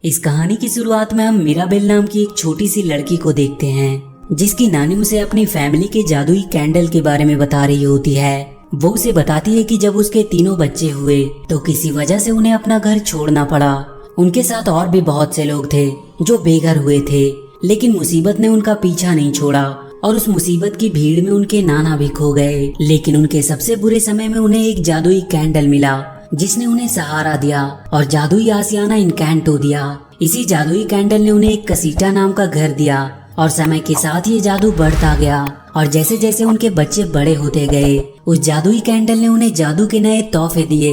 इस कहानी की शुरुआत में हम मिराबेल नाम की एक छोटी सी लड़की को देखते हैं जिसकी नानी उसे अपनी फैमिली के जादुई कैंडल के बारे में बता रही होती है। वो उसे बताती है कि जब उसके तीनों बच्चे हुए तो किसी वजह से उन्हें अपना घर छोड़ना पड़ा। उनके साथ और भी बहुत से लोग थे जो बेघर हुए थे, लेकिन मुसीबत ने उनका पीछा नहीं छोड़ा और उस मुसीबत की भीड़ में उनके नाना भी खो गए। लेकिन उनके सबसे बुरे समय में उन्हें एक जादुई कैंडल मिला जिसने उन्हें सहारा दिया और जादुई आशियाना इनकैंटो दिया। इसी जादुई कैंडल ने उन्हें एक कसीटा नाम का घर दिया और समय के साथ ये जादू बढ़ता गया और जैसे जैसे उनके बच्चे बड़े होते गए उस जादुई कैंडल ने उन्हें जादू के नए तोहफे दिए।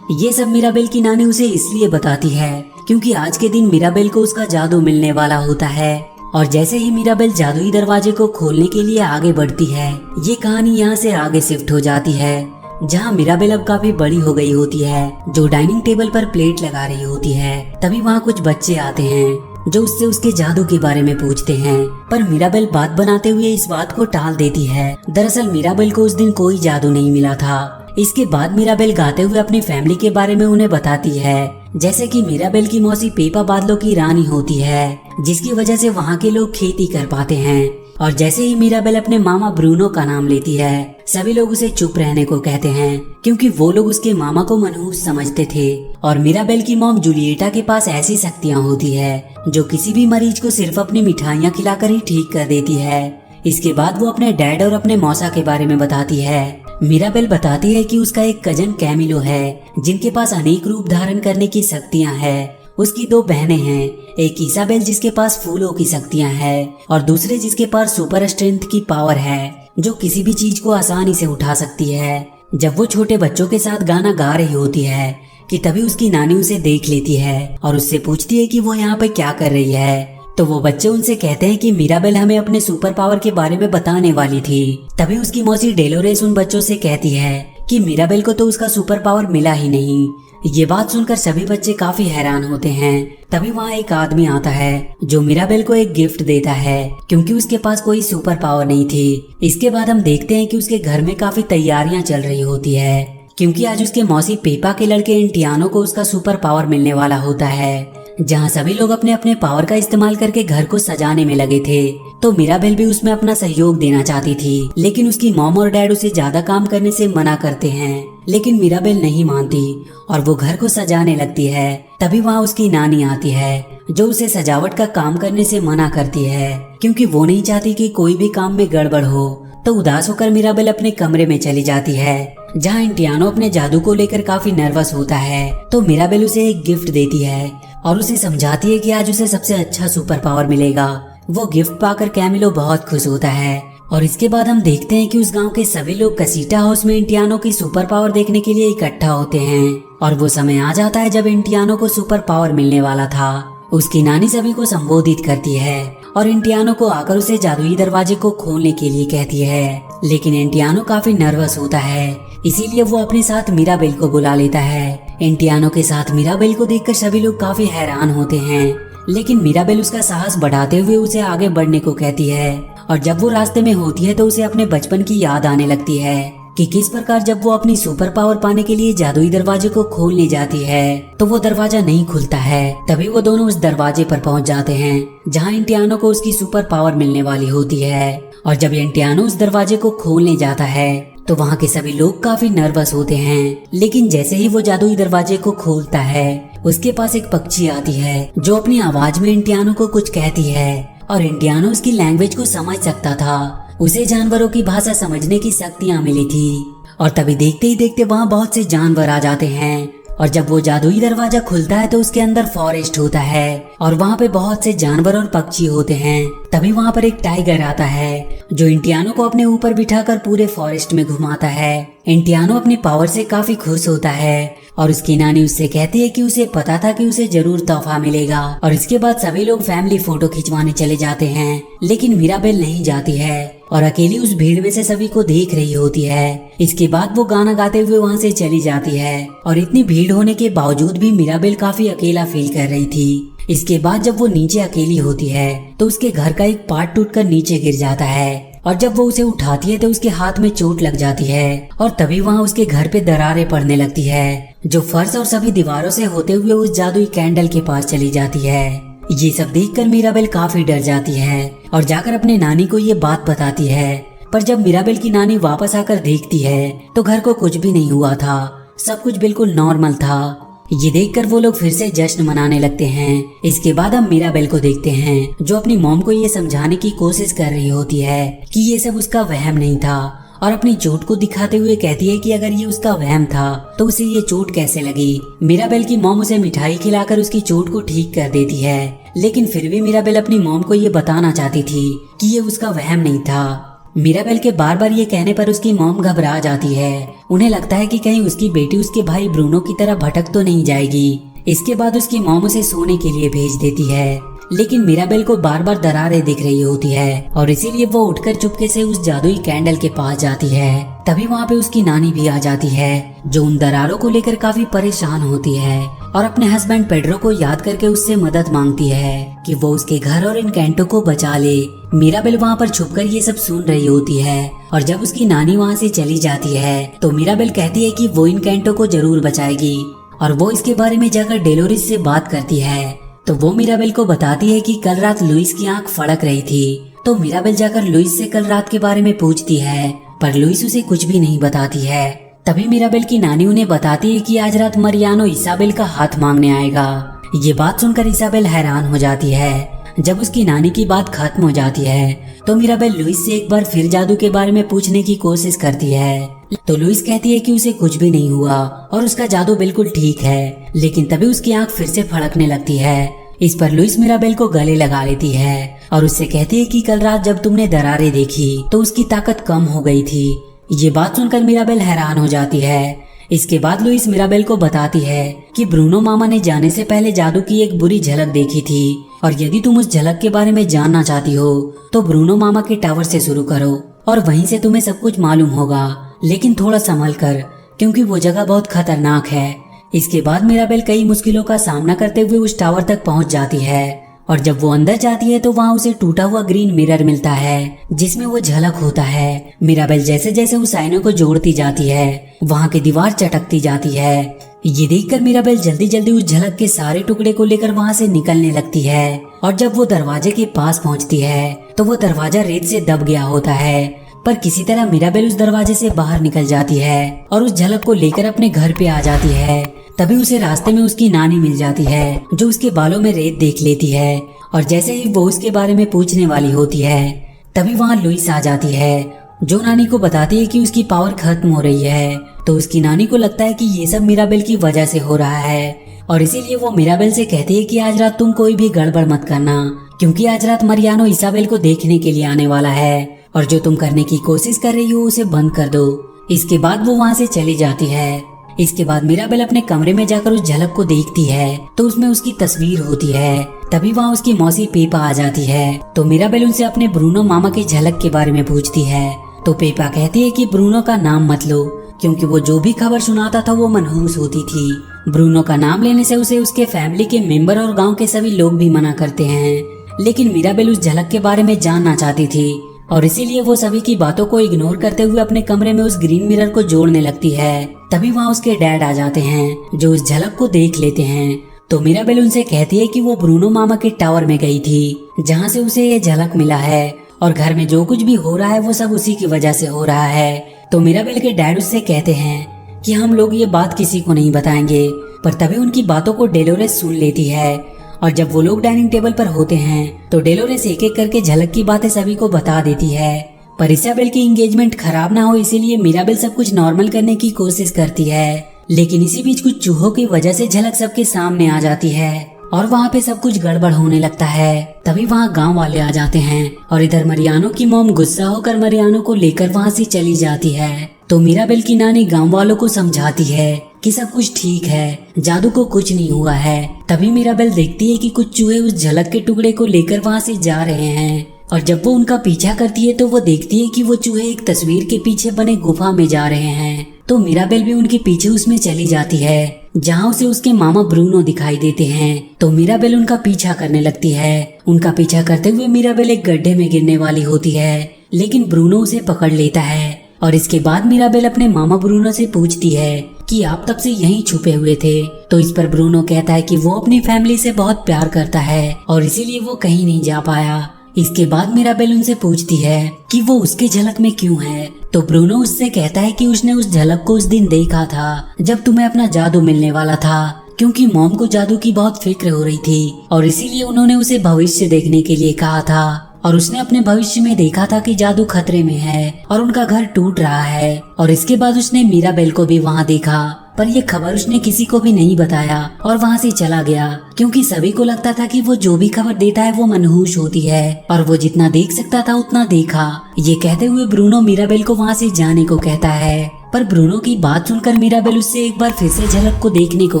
ये सब मिराबेल की नानी उसे इसलिए बताती है क्योंकि आज के दिन मिराबेल को उसका जादू मिलने वाला होता है। और जैसे ही मिराबेल जादुई दरवाजे को खोलने के लिए आगे बढ़ती है, ये कहानी यहाँ से आगे शिफ्ट हो जाती है जहाँ मिराबेल अब काफी बड़ी हो गई होती है, जो डाइनिंग टेबल पर प्लेट लगा रही होती है। तभी वहाँ कुछ बच्चे आते हैं जो उससे उसके जादू के बारे में पूछते हैं, पर मिराबेल बात बनाते हुए इस बात को टाल देती है। दरअसल मिराबेल को उस दिन कोई जादू नहीं मिला था। इसके बाद मिराबेल गाते हुए अपनी फैमिली के बारे में उन्हें बताती है, जैसे कि मिराबेल की मौसी पेपा बादलों की रानी होती है जिसकी वजह से वहाँ के लोग खेती कर पाते हैं। और जैसे ही मिराबेल अपने मामा ब्रूनो का नाम लेती है, सभी लोग उसे चुप रहने को कहते हैं क्योंकि वो लोग उसके मामा को मनहूस समझते थे। और मिराबेल की मॉम जूलिएटा के पास ऐसी शक्तियाँ होती है जो किसी भी मरीज को सिर्फ अपनी मिठाइयाँ खिलाकर ही ठीक कर देती है। इसके बाद वो अपने डैड और अपने मौसा के बारे में बताती है। मिराबेल बताती है कि उसका एक कजन कैमिलो है जिनके पास अनेक रूप धारण करने की शक्तियाँ हैं। उसकी दो बहनें हैं, एक इसाबेल जिसके पास फूलों की शक्तियाँ हैं और दूसरे जिसके पास सुपर स्ट्रेंथ की पावर है जो किसी भी चीज को आसानी से उठा सकती है। जब वो छोटे बच्चों के साथ गाना गा रही होती है कि तभी उसकी नानी उसे देख लेती है और उससे पूछती है कि वो यहाँ पे क्या कर रही है। तो वो बच्चे उनसे कहते हैं कि मिराबेल हमें अपने सुपर पावर के बारे में बताने वाली थी। तभी उसकी मौसी डेलोरेस उन बच्चों से कहती है कि मिराबेल को तो उसका सुपर पावर मिला ही नहीं। ये बात सुनकर सभी बच्चे काफी हैरान होते हैं। तभी वहाँ एक आदमी आता है जो मिराबेल को एक गिफ्ट देता है क्योंकि उसके पास कोई सुपर पावर नहीं थी। इसके बाद हम देखते हैं कि उसके घर में काफी तैयारियां चल रही होती है क्योंकि आज उसके मौसी पेपा के लड़के इंटियानो को उसका सुपर पावर मिलने वाला होता है। जहाँ सभी लोग अपने अपने पावर का इस्तेमाल करके घर को सजाने में लगे थे, तो मिराबेल भी उसमें अपना सहयोग देना चाहती थी। लेकिन उसकी मॉम और डैड उसे ज्यादा काम करने से मना करते हैं, लेकिन मिराबेल नहीं मानती और वो घर को सजाने लगती है। तभी वहाँ उसकी नानी आती है जो उसे सजावट का काम करने से मना करती है क्योंकि वो नहीं चाहती कि कोई भी काम में गड़बड़ हो। तो उदास होकर मिराबेल अपने कमरे में चली जाती है जहाँ इंटियानो अपने जादू को लेकर काफी नर्वस होता है। तो मिराबेल उसे एक गिफ्ट देती है और उसे समझाती है कि आज उसे सबसे अच्छा सुपर पावर मिलेगा। वो गिफ्ट पाकर कैमिलो बहुत खुश होता है और इसके बाद हम देखते हैं कि उस गांव के सभी लोग कसीटा हाउस में इंटियानो की सुपर पावर देखने के लिए इकट्ठा होते हैं। और वो समय आ जाता है जब इंटियानो को सुपर पावर मिलने वाला था। उसकी नानी सभी को संबोधित करती है और इंटियानो को आकर उसे जादुई दरवाजे को खोलने के लिए कहती है, लेकिन इंटियानो काफी नर्वस होता है, इसीलिए वो अपने साथ मिराबेल को बुला लेता है। इंटियानो के साथ मिराबेल को देखकर सभी लोग काफी हैरान होते हैं, लेकिन मिराबेल उसका साहस बढ़ाते हुए उसे आगे बढ़ने को कहती है। और जब वो रास्ते में होती है तो उसे अपने बचपन की याद आने लगती है कि किस प्रकार जब वो अपनी सुपर पावर पाने के लिए जादुई दरवाजे को खोलने जाती है तो वो दरवाजा नहीं खुलता है। तभी वो दोनों उस दरवाजे पर पहुंच जाते हैं जहां इंटियानो को उसकी सुपर पावर मिलने वाली होती है। और जब इंटियानो उस दरवाजे को खोलने जाता है तो वहाँ के सभी लोग काफी नर्वस होते हैं, लेकिन जैसे ही वो जादुई दरवाजे को खोलता है उसके पास एक पक्षी आती है जो अपनी आवाज में इंटियानो को कुछ कहती है और इंटियानो उसकी लैंग्वेज को समझ सकता था। उसे जानवरों की भाषा समझने की शक्तियाँ मिली थी। और तभी देखते ही देखते वहाँ बहुत से जानवर आ जाते हैं और जब वो जादुई दरवाजा खुलता है तो उसके अंदर फॉरेस्ट होता है और वहाँ पे बहुत से जानवर और पक्षी होते हैं। तभी वहाँ पर एक टाइगर आता है जो इंटियानो को अपने ऊपर बिठाकर पूरे फॉरेस्ट में घुमाता है। इंटियानो अपनी पावर से काफी खुश होता है और उसकी नानी उससे कहती है कि उसे पता था कि उसे जरूर तोहफा मिलेगा। और इसके बाद सभी लोग फैमिली फोटो खिंचवाने चले जाते हैं, लेकिन मिराबेल नहीं जाती है और अकेली उस भीड़ में से सभी को देख रही होती है। इसके बाद वो गाना गाते हुए वहाँ से चली जाती है और इतनी भीड़ होने के बावजूद भी मिराबेल काफी अकेला फील कर रही थी। इसके बाद जब वो नीचे अकेली होती है तो उसके घर का एक पार्ट टूटकर नीचे गिर जाता है और जब वो उसे उठाती है तो उसके हाथ में चोट लग जाती है और तभी वहाँ उसके घर पे दरारें पड़ने लगती है जो फर्श और सभी दीवारों से होते हुए उस जादुई कैंडल के पास चली जाती है। ये सब देखकर मिराबेल काफी डर जाती है और जाकर अपने नानी को ये बात बताती है। पर जब मिराबेल की नानी वापस आकर देखती है तो घर को कुछ भी नहीं हुआ था, सब कुछ बिल्कुल नॉर्मल था। ये देखकर वो लोग फिर से जश्न मनाने लगते हैं। इसके बाद हम मिराबेल को देखते हैं जो अपनी मॉम को ये समझाने की कोशिश कर रही होती है कि ये सब उसका वहम नहीं था और अपनी चोट को दिखाते हुए कहती है कि अगर ये उसका वहम था तो उसे ये चोट कैसे लगी। मिराबेल की मॉम उसे मिठाई खिलाकर उसकी चोट को ठीक कर देती है, लेकिन फिर भी मिराबेल अपनी मॉम को ये बताना चाहती थी कि ये उसका वहम नहीं था। मिराबेल के बार बार ये कहने पर उसकी मॉम घबरा जाती है। उन्हें लगता है कि कहीं उसकी बेटी उसके भाई ब्रूनो की तरह भटक तो नहीं जाएगी। इसके बाद उसकी मॉम उसे सोने के लिए भेज देती है, लेकिन मिराबेल को बार बार दरारें दिख रही होती है और इसीलिए वो उठकर चुपके से उस जादुई कैंडल के पास जाती है। तभी वहाँ पे उसकी नानी भी आ जाती है जो उन दरारों को लेकर काफी परेशान होती है और अपने हस्बैंड पेड्रो को याद करके उससे मदद मांगती है कि वो उसके घर और इन कैंटों को बचा ले। मिराबेल वहाँ पर छुपकर ये सब सुन रही होती है और जब उसकी नानी वहाँ से चली जाती है तो मिराबेल कहती है कि वो इन कैंटों को जरूर बचाएगी और वो इसके बारे में जाकर डेलोरिस से बात करती है। तो वो मिराबेल को बताती है कि कल रात लुइस की आंख फड़क रही थी। तो मिराबेल जाकर लुइस से कल रात के बारे में पूछती है पर लुइस उसे कुछ भी नहीं बताती है। तभी मिराबेल की नानी उन्हें बताती है कि आज रात मरियानो इसाबेल का हाथ मांगने आएगा। ये बात सुनकर इसाबेल हैरान हो जाती है। जब उसकी नानी की बात खत्म हो जाती है तो मिराबेल लुइस से एक बार फिर जादू के बारे में पूछने की कोशिश करती है। तो लुइस कहती है कि उसे कुछ भी नहीं हुआ और उसका जादू बिल्कुल ठीक है, लेकिन तभी उसकी आंख फिर से फड़कने लगती है। इस पर लुइस मिराबेल को गले लगा लेती है और उससे कहती है कि कल रात जब तुमने दरारें देखी तो उसकी ताकत कम हो गई थी। ये बात सुनकर मिराबेल हैरान हो जाती है। इसके बाद लुइस मिराबेल को बताती है कि ब्रूनो मामा ने जाने से पहले जादू की एक बुरी झलक देखी थी और यदि तुम उस झलक के बारे में जानना चाहती हो तो ब्रूनो मामा के टावर से शुरू करो और वहीं से तुम्हें सब कुछ मालूम होगा, लेकिन थोड़ा संभल कर क्योंकि वो जगह बहुत खतरनाक है। इसके बाद मिराबेल कई मुश्किलों का सामना करते हुए उस टावर तक पहुंच जाती है और जब वो अंदर जाती है तो वहाँ उसे टूटा हुआ ग्रीन मिरर मिलता है जिसमें वो झलक होता है। मिराबेल जैसे जैसे उस आईने को जोड़ती जाती है वहाँ की दीवार चटकती जाती है। ये देखकर मिराबेल जल्दी जल्दी उस झलक के सारे टुकड़े को लेकर वहाँ से निकलने लगती है और जब वो दरवाजे के पास पहुँचती है तो वो दरवाजा रेत से दब गया होता है, पर किसी तरह मिराबेल उस दरवाजे से बाहर निकल जाती है और उस झलक को लेकर अपने घर पे आ जाती है। तभी उसे रास्ते में उसकी नानी मिल जाती है जो उसके बालों में रेत देख लेती है और जैसे ही वो उसके बारे में पूछने वाली होती है तभी वहाँ लुइस आ जाती है जो नानी को बताती है कि उसकी पावर खत्म हो रही है। तो उसकी नानी को लगता है कि ये सब मिराबेल की वजह से हो रहा है और इसीलिए वो मिराबेल से कहती है कि आज रात तुम कोई भी गड़बड़ मत करना क्योंकि आज रात मरियानो इसाबेल को देखने के लिए आने वाला है और जो तुम करने की कोशिश कर रही हो उसे बंद कर दो। इसके बाद वो वहाँ से चली जाती है। इसके बाद मिराबेल अपने कमरे में जाकर उस झलक को देखती है तो उसमें उसकी तस्वीर होती है। तभी वहाँ उसकी मौसी पेपा आ जाती है। तो मिराबेल उनसे अपने ब्रूनो मामा की झलक के बारे में पूछती है। तो पेपा कहती है कि ब्रूनो का नाम मत लो क्योंकि वो जो भी खबर सुनाता था वो मनहूस होती थी। ब्रूनो का नाम लेने से उसे उसके फैमिली के मेंबर और गांव के सभी लोग भी मना करते हैं, लेकिन मिराबेल उस झलक के बारे में जानना चाहती थी और इसीलिए वो सभी की बातों को इग्नोर करते हुए अपने कमरे में उस ग्रीन मिरर को जोड़ने लगती है। तभी वहाँ उसके डैड आ जाते हैं जो उस झलक को देख लेते हैं। तो मिराबेल उनसे कहती है कि वो ब्रूनो मामा के टावर में गई थी जहाँ से उसे ये झलक मिला है और घर में जो कुछ भी हो रहा है वो सब उसी की वजह से हो रहा है। तो मिराबेल के डैड उससे कहते हैं कि हम लोग ये बात किसी को नहीं बताएंगे, पर तभी उनकी बातों को डेलोरेस सुन लेती है और जब वो लोग डाइनिंग टेबल पर होते हैं तो डेलोरेस एक एक करके झलक की बातें सभी को बता देती है। पर इसाबेल की एंगेजमेंट खराब ना हो इसीलिए मिराबेल सब कुछ नॉर्मल करने की कोशिश करती है, लेकिन इसी बीच कुछ चूहों की वजह से झलक सबके सामने आ जाती है और वहाँ पे सब कुछ गड़बड़ होने लगता है। तभी वहाँ गांव वाले आ जाते हैं और इधर मरियानो की मॉम गुस्सा होकर मरियानो को लेकर वहाँ से चली जाती है। तो मिराबेल की नानी गांव वालों को समझाती है कि सब कुछ ठीक है, जादू को कुछ नहीं हुआ है। तभी मिराबेल देखती है कि कुछ चूहे उस झलक के टुकड़े को लेकर वहाँ से जा रहे हैं और जब वो उनका पीछा करती है तो वो देखती है कि वो चूहे एक तस्वीर के पीछे बने गुफा में जा रहे हैं। तो मिराबेल भी उनके पीछे उसमें चली जाती है जहाँ उसे उसके मामा ब्रूनो दिखाई देते हैं। तो मिराबेल उनका पीछा करने लगती है। उनका पीछा करते हुए मिराबेल एक गड्ढे में गिरने वाली होती है, लेकिन ब्रूनो उसे पकड़ लेता है। और इसके बाद मिराबेल अपने मामा ब्रूनो से पूछती है कि आप तब से यहीं छुपे हुए थे। तो इस पर ब्रूनो कहता है कि वो अपनी फैमिली से बहुत प्यार करता है और इसीलिए वो कहीं नहीं जा पाया। इसके बाद मिराबेल उनसे पूछती है कि वो उसके झलक में क्यों है। तो ब्रूनो उससे कहता है कि उसने उस झलक को उस दिन देखा था जब तुम्हें अपना जादू मिलने वाला था, क्योंकि मॉम को जादू की बहुत फिक्र हो रही थी और इसीलिए उन्होंने उसे भविष्य देखने के लिए कहा था। और उसने अपने भविष्य में देखा था कि जादू खतरे में है और उनका घर टूट रहा है। और इसके बाद उसने मिराबेल को भी वहाँ देखा, पर यह खबर उसने किसी को भी नहीं बताया और वहाँ से चला गया, क्योंकि सभी को लगता था कि वो जो भी खबर देता है वो मनहूस होती है और वो जितना देख सकता था उतना देखा। ये कहते हुए ब्रूनो मिराबेल को वहाँ से जाने को कहता है, पर ब्रूनो की बात सुनकर मिराबेल उससे एक बार फिर से झलक को देखने को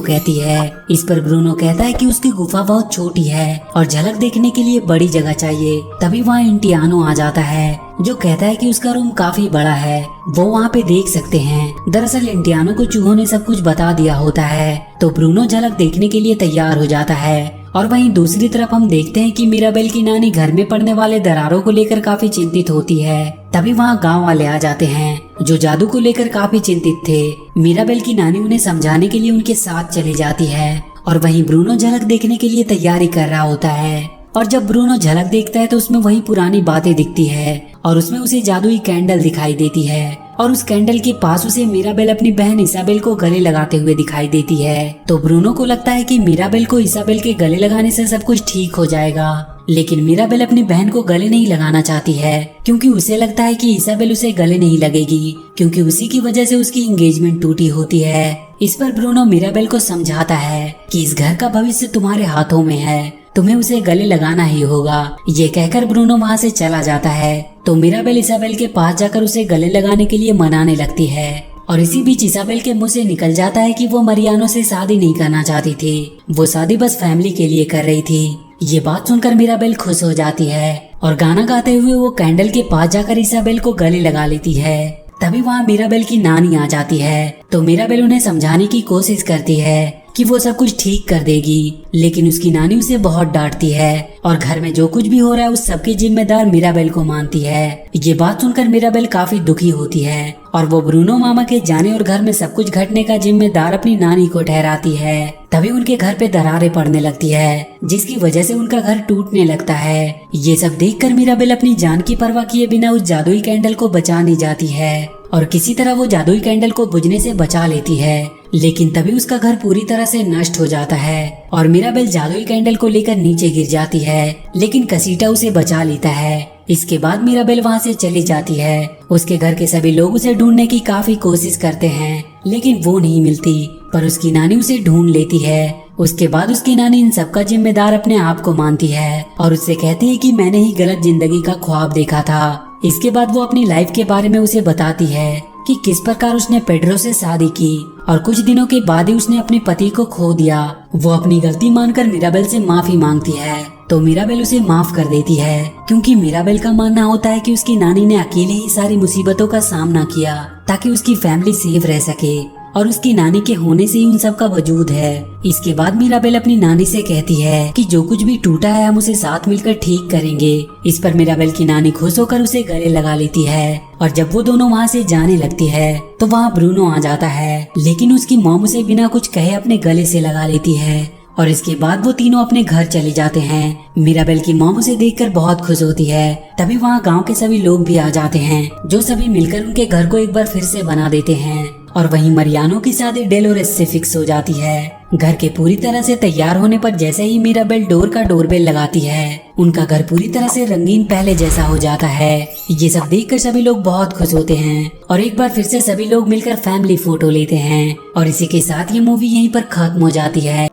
कहती है। इस पर ब्रूनो कहता है कि उसकी गुफा बहुत छोटी है और झलक देखने के लिए बड़ी जगह चाहिए। तभी वहाँ इंटियानो आ जाता है जो कहता है कि उसका रूम काफी बड़ा है, वो वहाँ पे देख सकते हैं। दरअसल इंटियानो को चूहों ने सब कुछ बता दिया होता है, तो ब्रूनो झलक देखने के लिए तैयार हो जाता है। और वहीं दूसरी तरफ हम देखते हैं कि मिराबेल की नानी घर में पड़ने वाले दरारों को लेकर काफी चिंतित होती है। तभी वहाँ गांव वाले आ जाते हैं जो जादू को लेकर काफी चिंतित थे। मिराबेल की नानी उन्हें समझाने के लिए उनके साथ चली जाती है और वहीं ब्रूनो झलक देखने के लिए तैयारी कर रहा होता है। और जब ब्रूनो झलक देखता है तो उसमें वही पुरानी बातें दिखती है और उसमें उसे जादुई कैंडल दिखाई देती है और उस कैंडल के पास उसे मिराबेल अपनी बहन इसाबेल को गले लगाते हुए दिखाई देती है। तो ब्रूनो को लगता है कि मिराबेल को इसाबेल के गले लगाने से सब कुछ ठीक हो जाएगा, लेकिन मिराबेल अपनी बहन को गले नहीं लगाना चाहती है, क्योंकि उसे लगता है कि इसाबेल उसे गले नहीं लगेगी, क्योंकि उसी की वजह से उसकी एंगेजमेंट टूटी होती है। इस पर ब्रूनो मिराबेल को समझाता है कि इस घर का भविष्य तुम्हारे हाथों में है, तुम्हें उसे गले लगाना ही होगा। ये कहकर ब्रूनो वहाँ से चला जाता है। तो मिराबेल इसाबेल के पास जाकर उसे गले लगाने के लिए मनाने लगती है और इसी बीच इसाबेल के मुंह से निकल जाता है कि वो मरियानो से शादी नहीं करना चाहती थी, वो शादी बस फैमिली के लिए कर रही थी। ये बात सुनकर मिराबेल खुश हो जाती है और गाना गाते हुए वो कैंडल के पास जाकर इसाबेल को गले लगा लेती है। तभी वहाँ मिराबेल की नानी आ जाती है। तो मिराबेल उन्हें समझाने की कोशिश करती है कि वो सब कुछ ठीक कर देगी, लेकिन उसकी नानी उसे बहुत डांटती है और घर में जो कुछ भी हो रहा है उस सबकी जिम्मेदार मिराबेल को मानती है। ये बात सुनकर मिराबेल काफी दुखी होती है और वो ब्रूनो मामा के जाने और घर में सब कुछ घटने का जिम्मेदार अपनी नानी को ठहराती है। तभी उनके घर पे दरारें पड़ने लगती है, जिसकी वजह से उनका घर टूटने लगता है। ये सब देखकर मिराबेल अपनी जान की परवाह किए बिना उस जादुई कैंडल को बचाने जाती है और किसी तरह वो जादुई कैंडल को बुझने से बचा लेती है, लेकिन तभी उसका घर पूरी तरह से नष्ट हो जाता है और मिराबेल जादुई कैंडल को लेकर नीचे गिर जाती है, लेकिन कसीटा उसे बचा लेता है। इसके बाद मिराबेल वहाँ से चली जाती है। उसके घर के सभी लोग उसे ढूंढने की काफी कोशिश करते हैं, लेकिन वो नहीं मिलती, पर उसकी नानी उसे ढूंढ लेती है। उसके बाद उसकी नानी इन सब का जिम्मेदार अपने आप को मानती है और उससे कहती है कि मैंने ही गलत जिंदगी का ख्वाब देखा था। इसके बाद वो अपनी लाइफ के बारे में उसे बताती है कि किस प्रकार उसने पेड्रो से शादी की और कुछ दिनों के बाद ही उसने अपने पति को खो दिया। वो अपनी गलती मानकर मिराबेल से माफी मांगती है, तो मिराबेल उसे माफ कर देती है, क्योंकि मिराबेल का मानना होता है कि उसकी नानी ने अकेले ही सारी मुसीबतों का सामना किया ताकि उसकी फैमिली सेफ रह सके और उसकी नानी के होने से ही उन सब का वजूद है। इसके बाद मिराबेल अपनी नानी से कहती है कि जो कुछ भी टूटा है हम उसे साथ मिलकर ठीक करेंगे। इस पर मिराबेल की नानी खुश होकर उसे गले लगा लेती है और जब वो दोनों वहाँ से जाने लगती है तो वहाँ ब्रूनो आ जाता है, लेकिन उसकी मॉम उसे बिना कुछ कहे अपने गले से लगा लेती है और इसके बाद वो तीनों अपने घर चले जाते हैं। मिराबेल की मॉम उसे देखकर बहुत खुश होती है। तभी वहाँ गांव के सभी लोग भी आ जाते हैं, जो सभी मिलकर उनके घर को एक बार फिर से बना देते हैं और वहीं मरियानो की शादी डेलोरेस से फिक्स हो जाती है। घर के पूरी तरह से तैयार होने पर जैसे ही मिराबेल डोर का डोरबेल लगाती है, उनका घर पूरी तरह से रंगीन पहले जैसा हो जाता है। ये सब देखकर सभी लोग बहुत खुश होते हैं और एक बार फिर से सभी लोग मिलकर फैमिली फोटो लेते हैं और इसी के साथ ये मूवी यहीं पर खत्म हो जाती है।